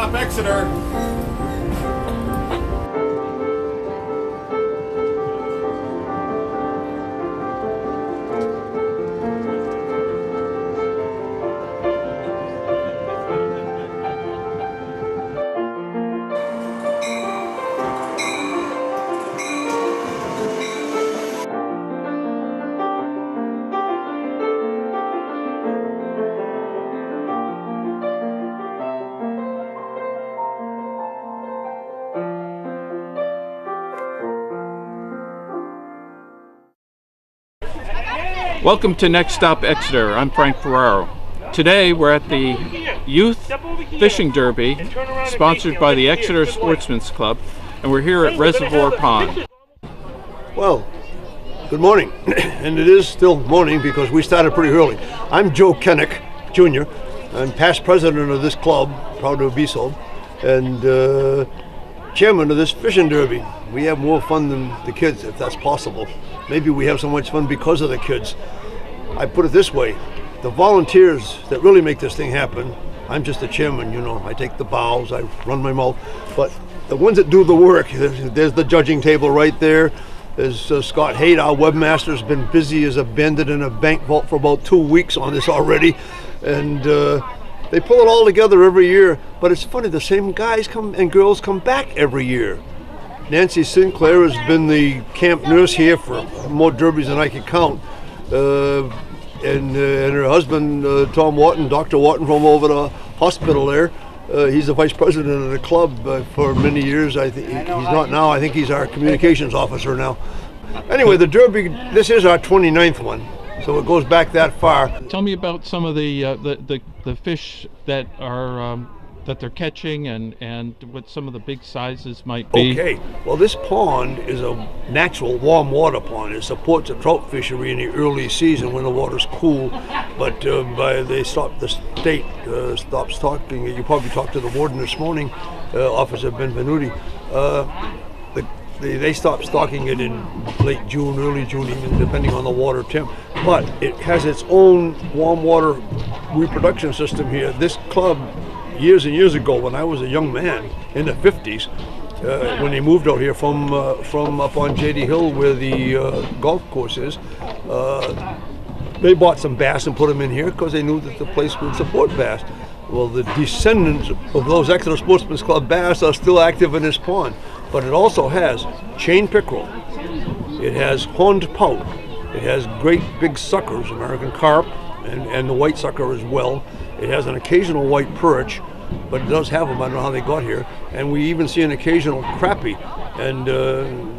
Stop Exeter. Welcome to Next Stop Exeter. I'm Frank Ferraro. Today we're at the Youth Fishing Derby, sponsored by the Exeter Sportsman's Club, and we're here at Reservoir Pond. Well, good morning, and it is still morning because we started pretty early. I'm Joe Kennick, Jr. I'm past president of this club, proud to be so, and chairman of this fishing derby. We have more fun than the kids, if that's possible. Maybe we have so much fun because of the kids. I put it this way, the volunteers that really make this thing happen, I'm just the chairman, you know, I take the bows, I run my mouth, but the ones that do the work, there's the judging table right there. There's Scott Haight, our webmaster, has been busy as a bandit in a bank vault for about 2 weeks on this already, and they pull it all together every year. But it's funny, the same guys come and girls come back every year. Nancy Sinclair has been the camp nurse here for more derbies than I can count. And her husband, Tom Wharton, Dr. Wharton from over the hospital there, he's the vice president of the club for many years. I think he's not now. I think he's our communications officer now. Anyway, the derby, this is our 29th one, so it goes back that far. Tell me about some of the fish that are that they're catching and what some of the big sizes might be. Okay, well, this pond is a natural warm water pond. It supports a trout fishery in the early season when the water's cool, but the state stops talking. You probably talked to the warden this morning, Officer Benvenuti. They stop stocking it in late June, early June, even depending on the water temp. But it has its own warm water reproduction system here. This club, years and years ago, when I was a young man in the 50s, when they moved out here from up on JD Hill where the golf course is, they bought some bass and put them in here because they knew that the place would support bass. Well, the descendants of those Exeter Sportsman's Club bass are still active in this pond, but it also has chain pickerel, it has horned pout, it has great big suckers, American carp, and the white sucker as well. It has an occasional white perch, but it does have them. I don't know how they got here. And we even see an occasional crappie. And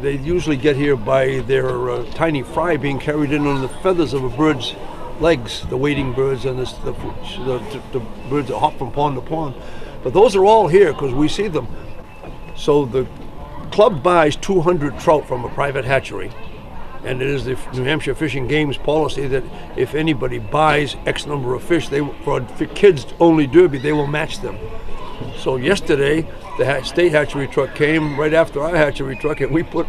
they usually get here by their tiny fry being carried in on the feathers of a bird's legs, the wading birds and the birds that hop from pond to pond. But those are all here because we see them. So the club buys 200 trout from a private hatchery. And it is the New Hampshire Fish and Game's policy that if anybody buys X number of fish, for a kids-only derby, they will match them. So yesterday, the state hatchery truck came right after our hatchery truck, and we put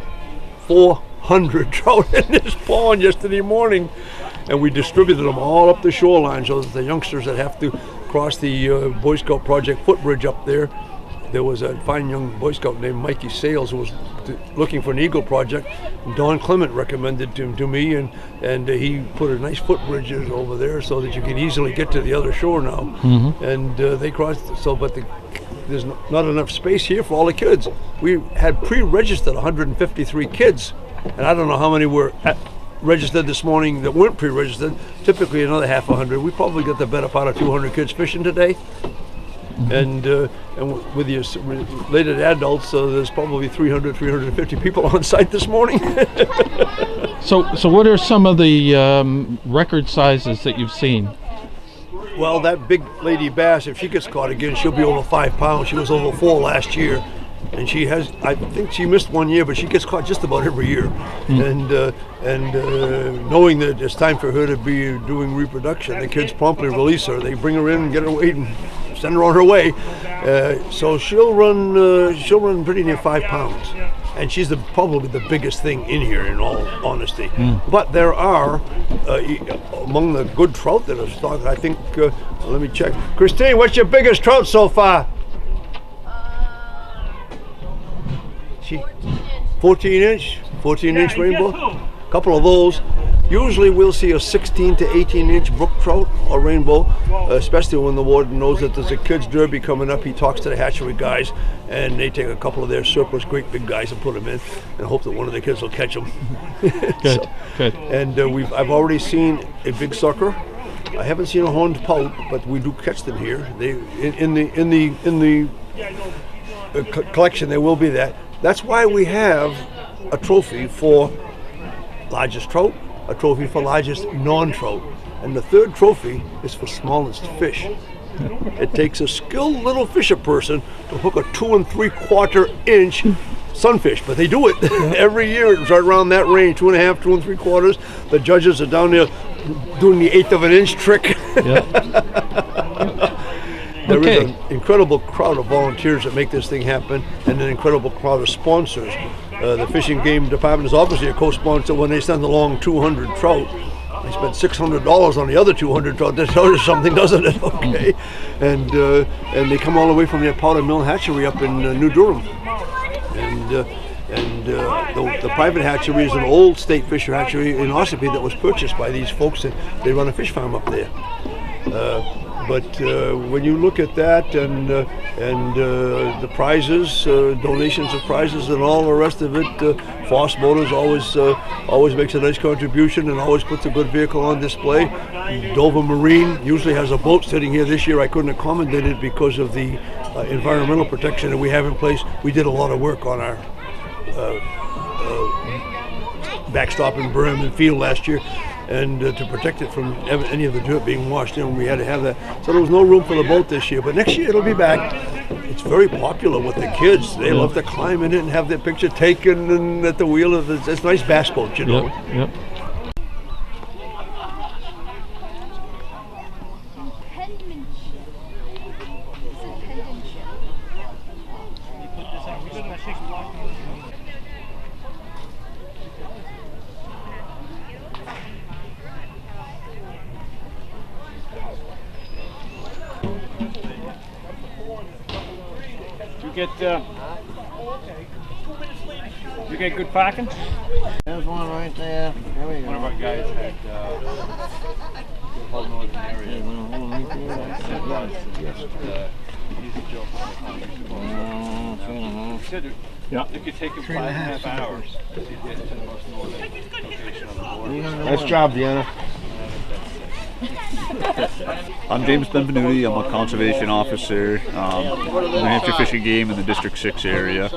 400 trout in this pond yesterday morning, and we distributed them all up the shoreline so that the youngsters that have to cross the Boy Scout Project footbridge up there. There was a fine young Boy Scout named Mikey Sales who was looking for an Eagle project. Don Clement recommended him to me, and he put a nice footbridge over there so that you can easily get to the other shore now. Mm-hmm. And they crossed. But there's not enough space here for all the kids. We had pre-registered 153 kids, and I don't know how many were registered this morning that weren't pre-registered. Typically another half 100. We probably got the better part of 200 kids fishing today. And with the related adults, there's probably 350 people on site this morning. So what are some of the record sizes that you've seen? Well, that big lady bass, if she gets caught again, she'll be over 5 pounds. She was over 4 last year. And she has, I think she missed 1 year, but she gets caught just about every year. Mm. And knowing that it's time for her to be doing reproduction, the kids promptly release her. They bring her in and get her weighed and send her on her way. So she'll run pretty near 5 pounds. And she's probably the biggest thing in here, in all honesty. Mm. But there are, among the good trout that are stocked, I think, let me check. Christine, what's your biggest trout so far? 14-inch rainbow. Couple of those. Usually we'll see a 16 to 18-inch brook trout or rainbow, especially when the warden knows that there's a kids derby coming up. He talks to the hatchery guys, and they take a couple of their surplus great big guys and put them in, and hope that one of the kids will catch them. Good, good. And I've already seen a big sucker. I haven't seen a horned pout, but we do catch them here. They in the collection there will be that. That's why we have a trophy for largest trout, a trophy for largest non-trout, and the third trophy is for smallest fish. It takes a skilled little fisher person to hook a 2 3/4 inch sunfish, but they do it every year. It's right around that range, 2 1/2, 2 3/4. The judges are down there doing the 1/8 of an inch trick. Yeah. There is an incredible crowd of volunteers that make this thing happen, and an incredible crowd of sponsors. The Fishing Game Department is obviously a co-sponsor. When they send along 200 trout, they spend $600 on the other 200 trout. That tells you something, doesn't it? Okay, and they come all the way from their Powder Mill hatchery up in New Durham, and the private hatchery is an old state fisher hatchery in Ossipee that was purchased by these folks, and they run a fish farm up there. But when you look at that and the prizes, donations of prizes and all the rest of it, Foss Motors always makes a nice contribution and always puts a good vehicle on display. Dover Marine usually has a boat sitting here. This year I couldn't accommodate it because of the environmental protection that we have in place. We did a lot of work on our backstop and berm and field last year, and to protect it from any of the dirt being washed in, we had to have that. So there was no room for the boat this year, but next year it'll be back. It's very popular with the kids. They love to climb in it and have their picture taken and at the wheel of it. It's a nice bass boat, you know. Yep. You get good parking? There's one right there. There we go. One of our guys had whole northern area. There's one right there. Yeah. You could take him 5.5 hours to get to the most northern location on the border. Nice job, Deanna. I'm James Benvenuti. I'm a conservation officer, New Hampshire Fishing Game in the District 6 area.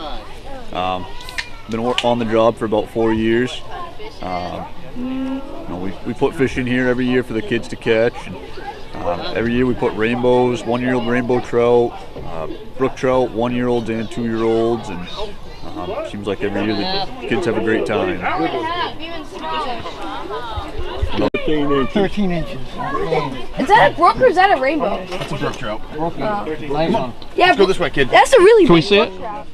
Been on the job for about 4 years. We put fish in here every year for the kids to catch. Every year we put rainbows, 1-year-old rainbow trout, brook trout, 1-year-olds and 2-year-olds, and seems like every year the kids have a great time. 13 inches. Is that a brook or is that a rainbow? That's a brook trout. Nice one. Yeah, Let's go this way, kid. that's a really. Can we see it? Yeah,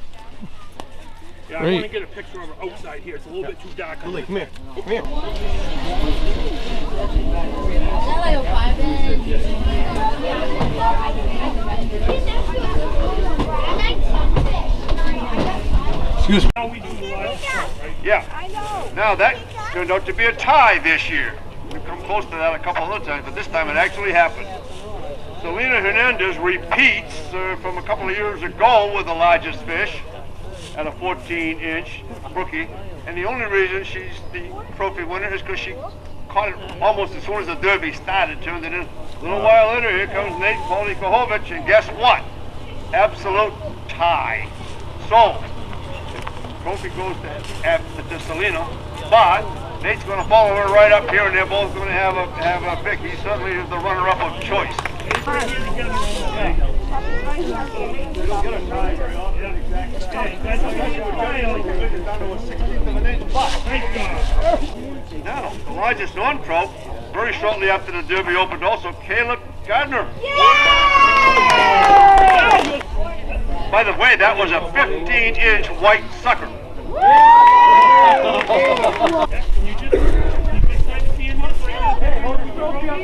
I Great. want to get a picture of her outside here. It's a little bit too dark. Lily, come here. Come here. Excuse me. Yeah. Now that turned out to be a tie this year. We've come close to that a couple other times, but this time it actually happened. Selena Hernandez repeats from a couple of years ago with the largest fish at a 14-inch brookie, and the only reason she's the trophy winner is because she caught it almost as soon as the derby started, turned it in. A little while later, here comes Nate Polikovic, and guess what? Absolute tie. So, trophy goes to Selena, but Nate's going to follow her right up here, and they're both going to have a pick. He certainly is the runner-up of choice. Now, the largest non-trout, very shortly after the derby opened, also Caleb Gardner. By the way, that was a 15-inch white sucker. The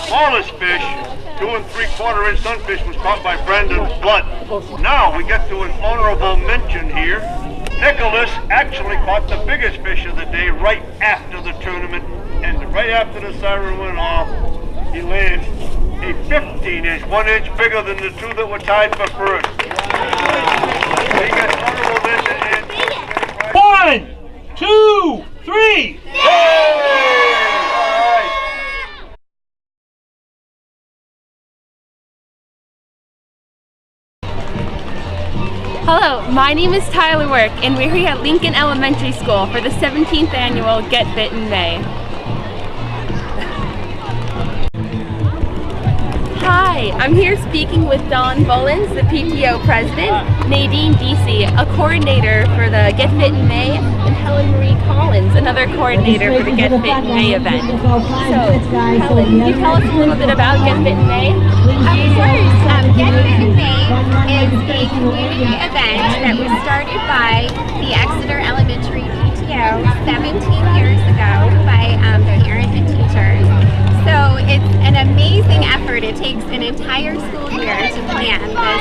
smallest fish, 2 3/4 inch sunfish, was caught by Brandon Blood. Now we get to an honorable mention here. Nicholas actually caught the biggest fish of the day right after the tournament, and right after the siren went off, he landed a 15-inch, 1 inch bigger than the 2 that were tied for first. He gets honorable mention and 1, 2, 3. Hello, my name is Tyler Work, and we're here at Lincoln Elementary School for the 17th annual Get Fit in May. Hi, I'm here speaking with Dawn Bullens, the PTO president, Nadine Deasy, a coordinator for the Get Fit in May, and Helen Marie Collins, another coordinator for the Get Fit in May event. So, Helen, can you tell us a little bit about Get Fit in May? Of course. Get Fit in May is a community event that was started by the Exeter Elementary PTO 17 years ago by parents and teachers. So it's an amazing effort. It takes an entire school year to plan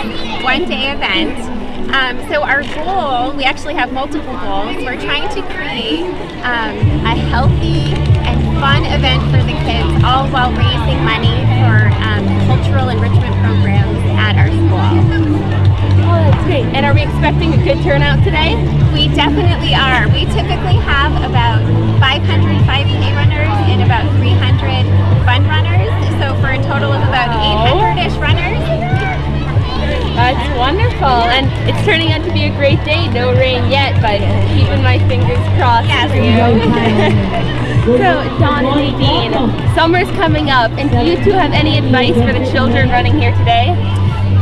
this one-day event. So our goal, we actually have multiple goals. We're trying to create a healthy and fun event for the kids, all while raising money for cultural enrichment programs at our school. Oh, that's great. And are we expecting a good turnout today? We definitely are. We typically have about 500 5K runners and about 300 fun runners. So for a total of about 800-ish runners. That's wonderful. And it's turning out to be a great day. No rain yet, but keeping my fingers crossed for you. So, Dawn and Nadine, summer's coming up, and do you two have any advice for the children running here today?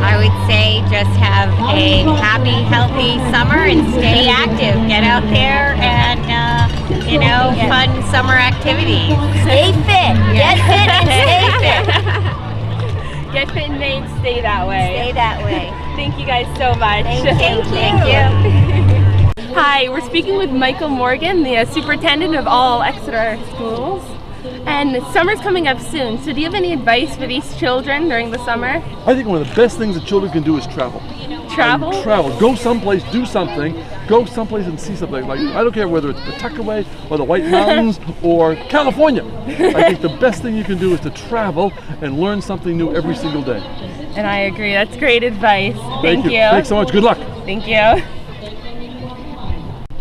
I would say just have a happy, healthy summer and stay active. Get out there and, fun summer activities. Stay fit. Get fit and stay fit. Get fit and May and stay that way. Stay that way. Thank you guys so much. Thank you. Hi, we're speaking with Michael Morgan, the superintendent of all Exeter schools. And summer's coming up soon, so do you have any advice for these children during the summer? I think one of the best things that children can do is travel. Travel? Travel. Go someplace, do something. Go someplace and see something. Like, I don't care whether it's Pawtucket or the White Mountains or California. I think the best thing you can do is to travel and learn something new every single day. And I agree. That's great advice. Thank you. Thanks so much. Good luck. Thank you.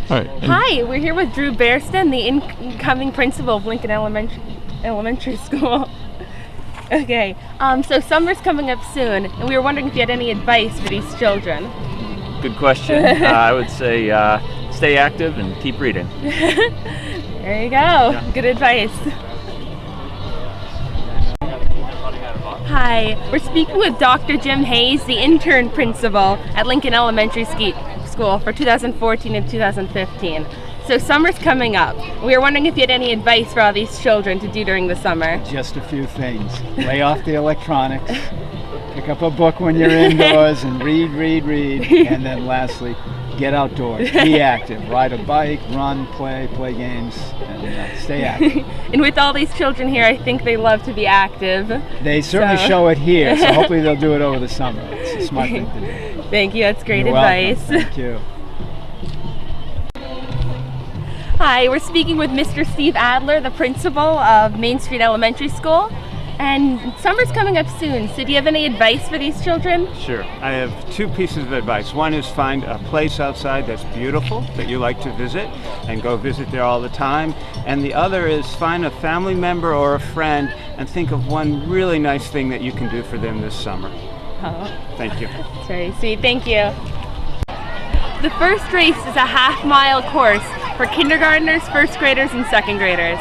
All right. Hi, we're here with Drew Bearston, the incoming principal of Lincoln Elementary School. Okay, so summer's coming up soon, and we were wondering if you had any advice for these children. Good question. I would say stay active and keep reading. There you go. Yeah. Good advice. Hi, we're speaking with Dr. Jim Hayes, the intern principal at Lincoln Elementary School for 2014 and 2015. So summer's coming up. We were wondering if you had any advice for all these children to do during the summer. Just a few things. Lay off the electronics. Pick up a book when you're indoors and read. And then lastly, get outdoors. Be active. Ride a bike, run, play games, and stay active. And with all these children here, I think they love to be active. They certainly show it here, so hopefully they'll do it over the summer. It's a smart thing to do. Thank you. That's great You're advice. welcome. Thank you. Hi, we're speaking with Mr. Steve Adler, the principal of Main Street Elementary School. And summer's coming up soon, so do you have any advice for these children? Sure. I have two pieces of advice. One is find a place outside that's beautiful that you like to visit and go visit there all the time. And the other is find a family member or a friend and think of one really nice thing that you can do for them this summer. Oh. Thank you. That's very sweet. Thank you. The first race is a half-mile course for kindergartners, first graders, and second graders.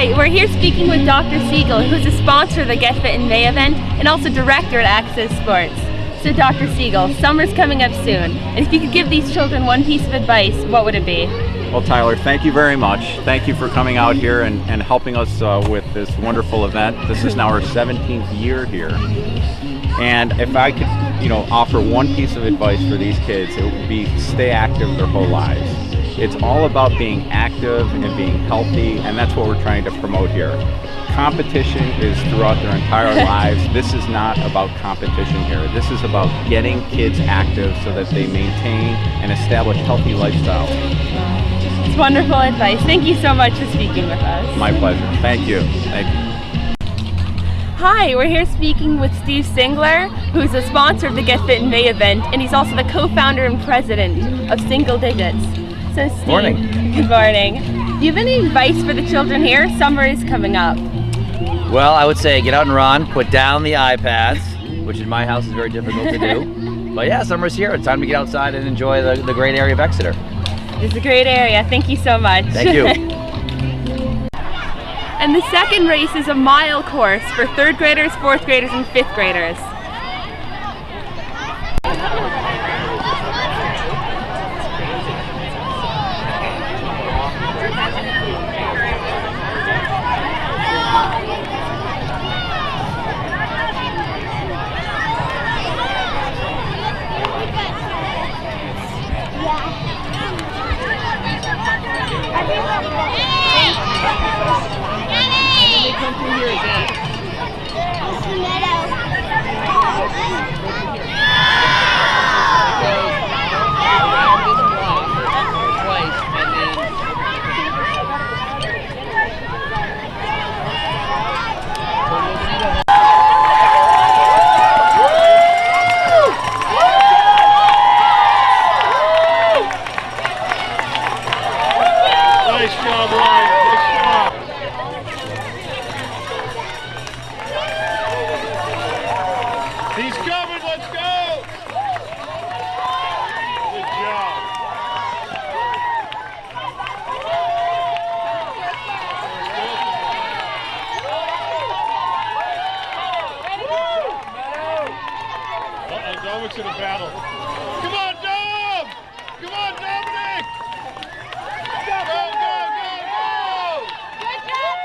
Hi, we're here speaking with Dr. Siegel, who's a sponsor of the Get Fit in May event and also director at Access Sports. So Dr. Siegel, summer's coming up soon, and if you could give these children one piece of advice, what would it be? Well, Tyler, thank you very much. Thank you for coming out here and helping us with this wonderful event. This is now our 17th year here. And if I could, offer one piece of advice for these kids, it would be stay active their whole lives. It's all about being active and being healthy, and that's what we're trying to promote here. Competition is throughout their entire lives. This is not about competition here. This is about getting kids active so that they maintain and establish healthy lifestyles. It's wonderful advice. Thank you so much for speaking with us. My pleasure. Thank you. Thank you. Hi, we're here speaking with Steve Singler, who's a sponsor of the Get Fit in May event, and he's also the co-founder and president of Single Digits. So Steve, morning. Good morning. Do you have any advice for the children here? Summer is coming up. Well, I would say get out and run, put down the iPads, which in my house is very difficult to do. But yeah, summer's here. It's time to get outside and enjoy the great area of Exeter. It's a great area. Thank you so much. Thank you. And the second race is a mile course for 3rd graders, 4th graders, and 5th graders. Nice job, Ryan. Nice job. He's coming. Let's go. Good job. Dominic's in a battle. Come on, Dom! Come on, Dominic! Go, go, go, go! Good job,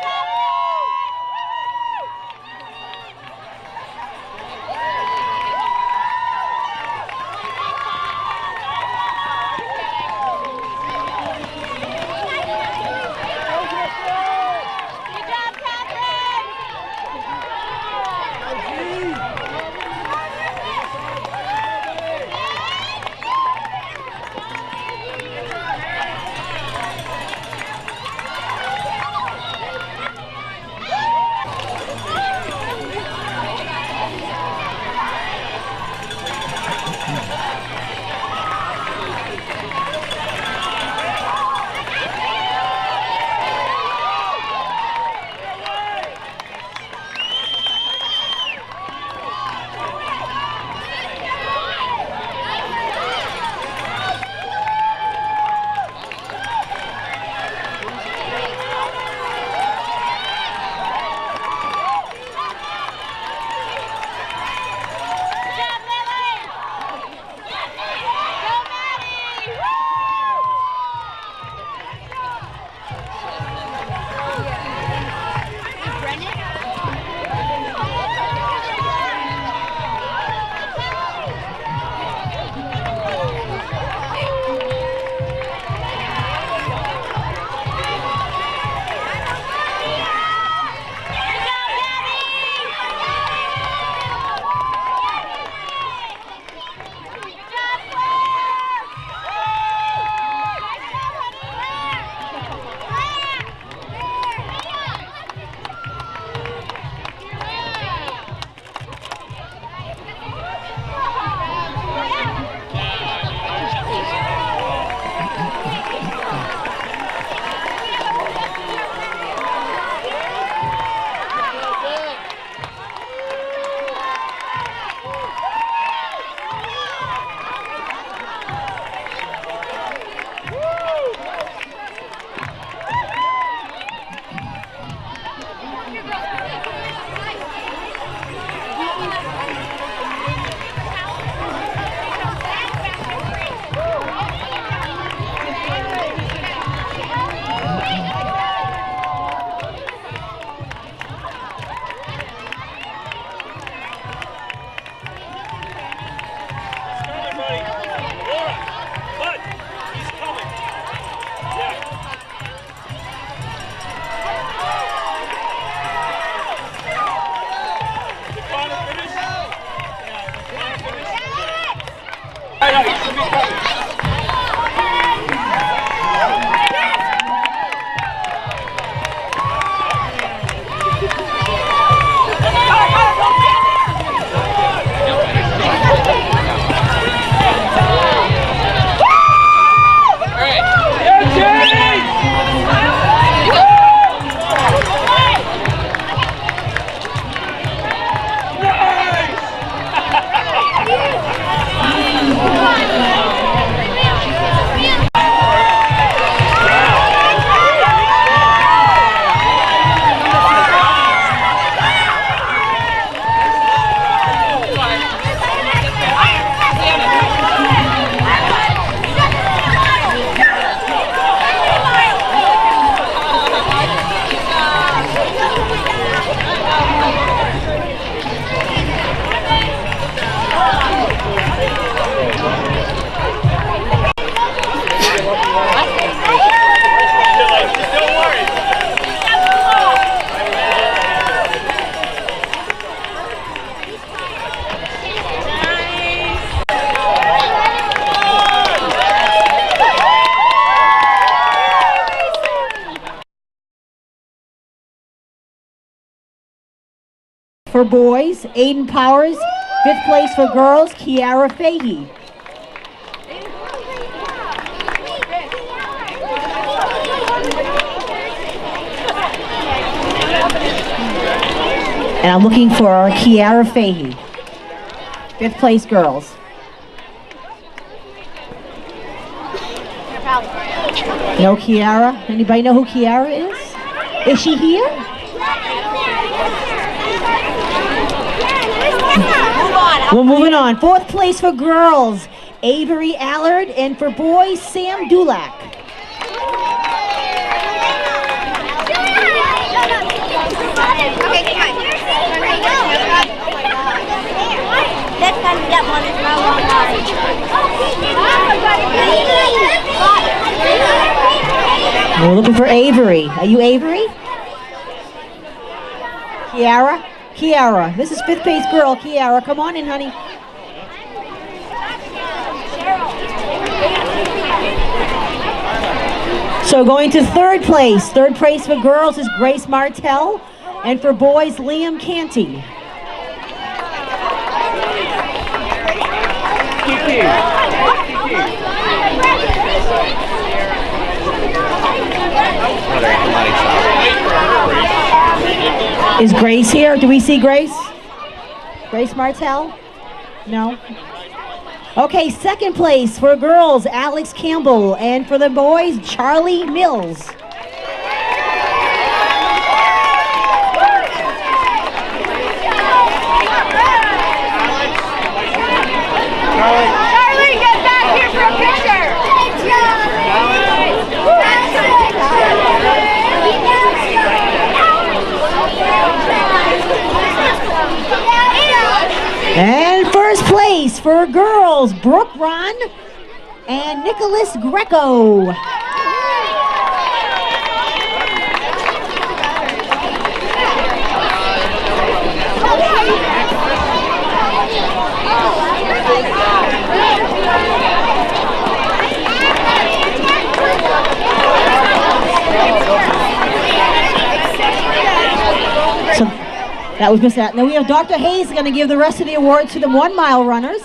for boys, Aiden Powers. 5th place for girls, Kiara Fahey. And I'm looking for Kiara Fahey. 5th place girls. No Kiara? Anybody know who Kiara is? Is she here? We're moving on. 4th place for girls, Avery Allard, and for boys, Sam Dulac. We're looking for Avery. Are you Avery? Kiara? Kiara. This is 5th place girl, Kiara. Come on in, honey. So going to 3rd place. 3rd place for girls is Grace Martell. And for boys, Liam Canty. Is Grace here? Do we see Grace? Grace Martell? No? Okay, 2nd place for girls, Alex Campbell, and for the boys, Charlie Mills. Charlie, get back here for a picture! And 1st place for girls, Brooke Ron and Nicholas Greco. So that was Miss That. Now we have Dr. Hayes going to give the rest of the awards to the 1 mile runners.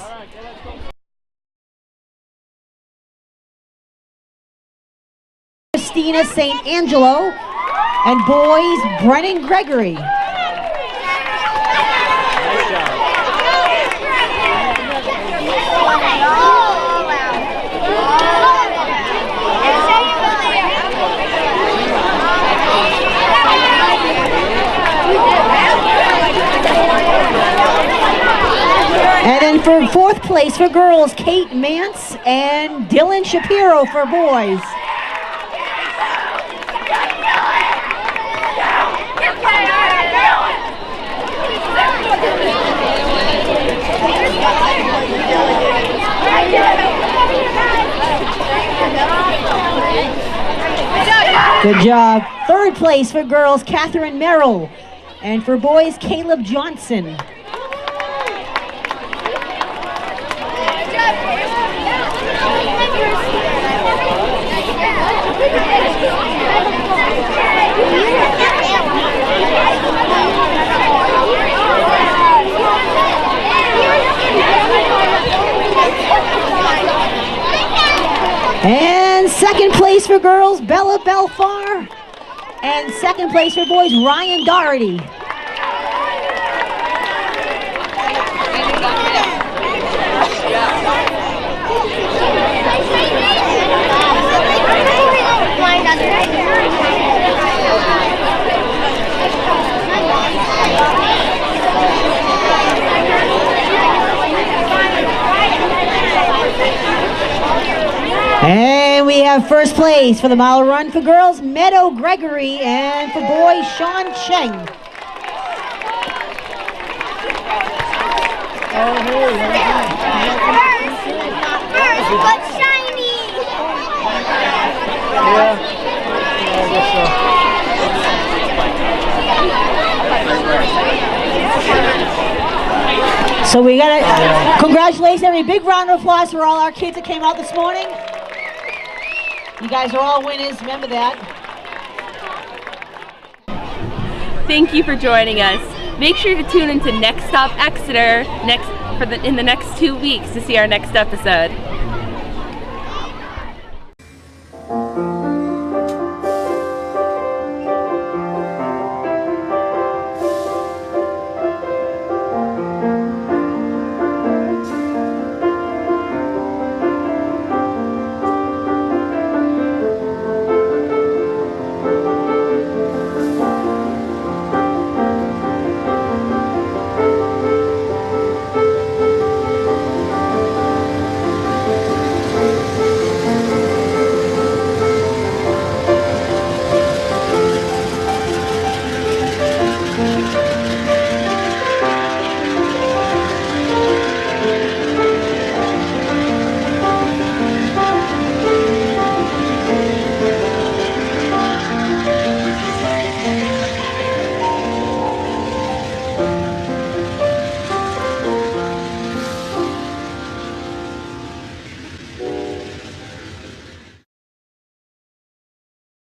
Christina St. Angelo and boys Brennan Gregory. And then for 4th place for girls, Kate Mance and Dylan Shapiro for boys. Good job. 3rd place for girls, Catherine Merrill. And for boys, Caleb Johnson. And 2nd place for girls, Bella Belfar. And 2nd place for boys, Ryan Doherty. And we have 1st place for the mile run for girls, Meadow Gregory, and for boys, Sean Cheng. But shiny! Yeah. I guess so. So we got congratulations, everybody. Big round of applause for all our kids that came out this morning. You guys are all winners, remember that. Thank you for joining us. Make sure to tune into Next Stop Exeter in the next 2 weeks to see our next episode.